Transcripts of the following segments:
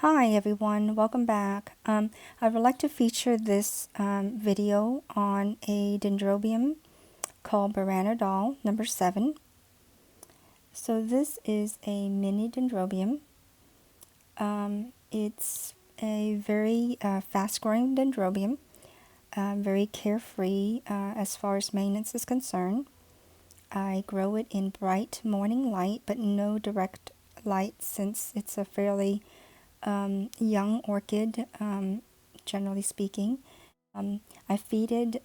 Hi everyone, welcome back. I would like to feature this video on a dendrobium called Burana Doll, No.7. So this is a mini dendrobium. It's a very fast-growing dendrobium, very carefree as far as maintenance is concerned. I grow it in bright morning light, but no direct light since it's a fairly young orchid, generally speaking. I feeded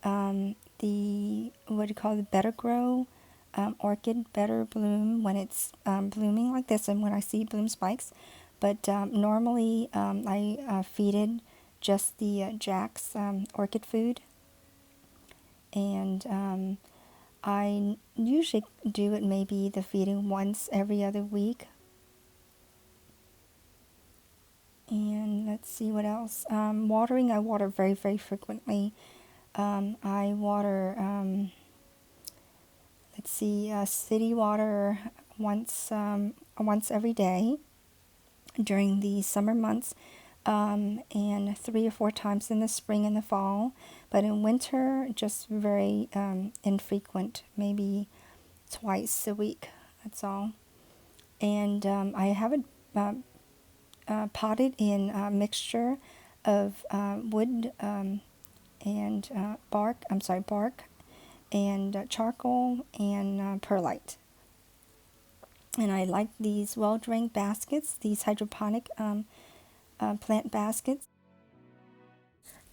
the, what do you call it, Better Grow orchid, Better Bloom when it's blooming like this and when I see bloom spikes. But normally I feeded just the Jack's orchid food. And I usually do it maybe the feeding once every other week. And let's see what else. Watering, I water very, very frequently. I water, let's see, city water once every day during the summer months, and 3 or 4 times in the spring and the fall. But in winter, just very infrequent, maybe twice a week. That's all. And I have it potted in a mixture of wood and bark and charcoal and perlite. And I like these well-drained baskets, these hydroponic plant baskets.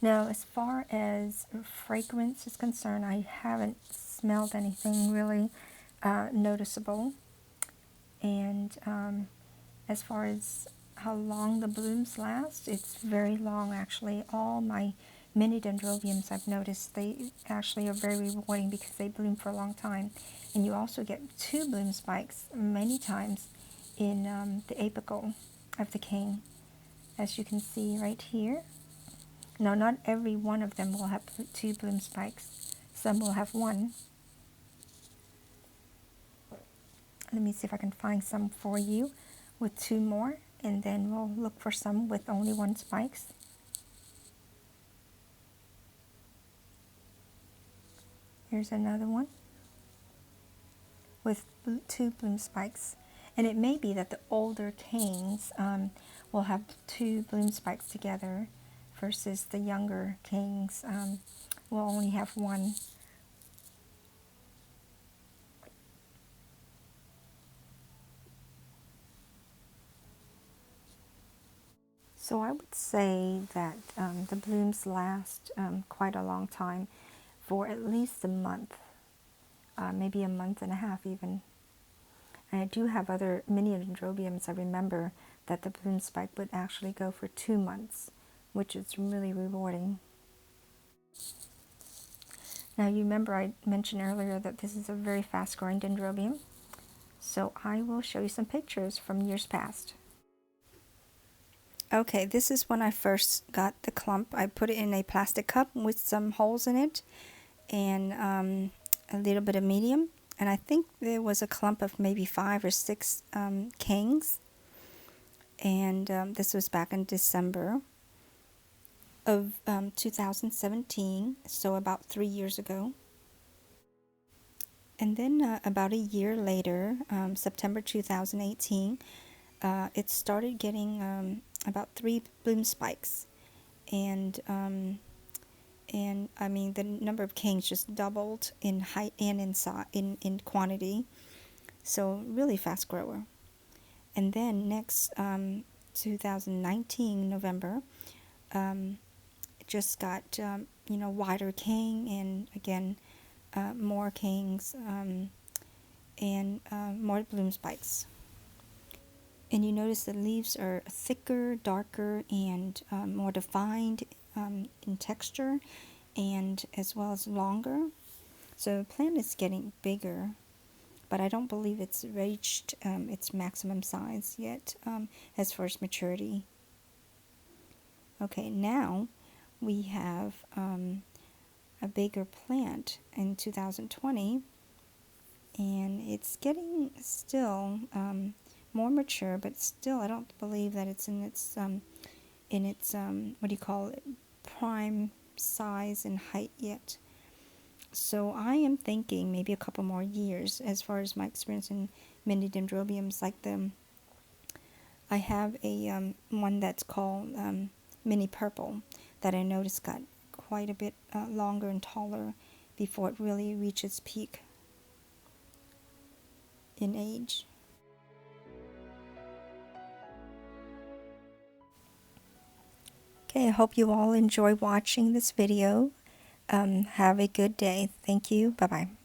Now, as far as fragrance is concerned, I haven't smelled anything really noticeable. And as far as how long the blooms last, it's very long actually. All my mini dendrobiums, I've noticed, they actually are very rewarding because they bloom for a long time. And you also get 2 bloom spikes many times in the apical of the king, as you can see right here. Now, not every one of them will have 2 bloom spikes. Some will have 1. Let me see if I can find some for you with 2 more, and then we'll look for some with only 1 spikes. Here's another one with 2 bloom spikes. And it may be that the older canes will have 2 bloom spikes together versus the younger canes will only have 1. So I would say that the blooms last quite a long time, for at least a month, maybe a month and a half even. And I do have other mini dendrobiums. I remember that the bloom spike would actually go for 2 months, which is really rewarding. Now you remember I mentioned earlier that this is a very fast growing dendrobium. So I will show you some pictures from years past. Okay, this is when I first got the clump. I put it in a plastic cup with some holes in it and a little bit of medium. And I think there was a clump of maybe 5 or 6 canes. And this was back in December of 2017, so about 3 years ago. And then about a year later, September 2018, it started getting about 3 bloom spikes, and I mean the number of canes just doubled in height and in quantity, so really fast grower. And then next 2019 November, it just got wider cane, and again more canes and more bloom spikes. And you notice the leaves are thicker, darker, and more defined in texture, and as well as longer. So the plant is getting bigger, but I don't believe it's reached its maximum size yet as far as maturity. Okay, now we have a bigger plant in 2020, and it's getting still more mature, but still I don't believe that it's in its in its, what do you call it, prime size and height yet. So I am thinking maybe a couple more years as far as my experience in mini dendrobiums. Like I have a one that's called mini purple that I noticed got quite a bit longer and taller before it really reaches peak in age. Okay, I hope you all enjoy watching this video. Have a good day. Thank you. Bye-bye.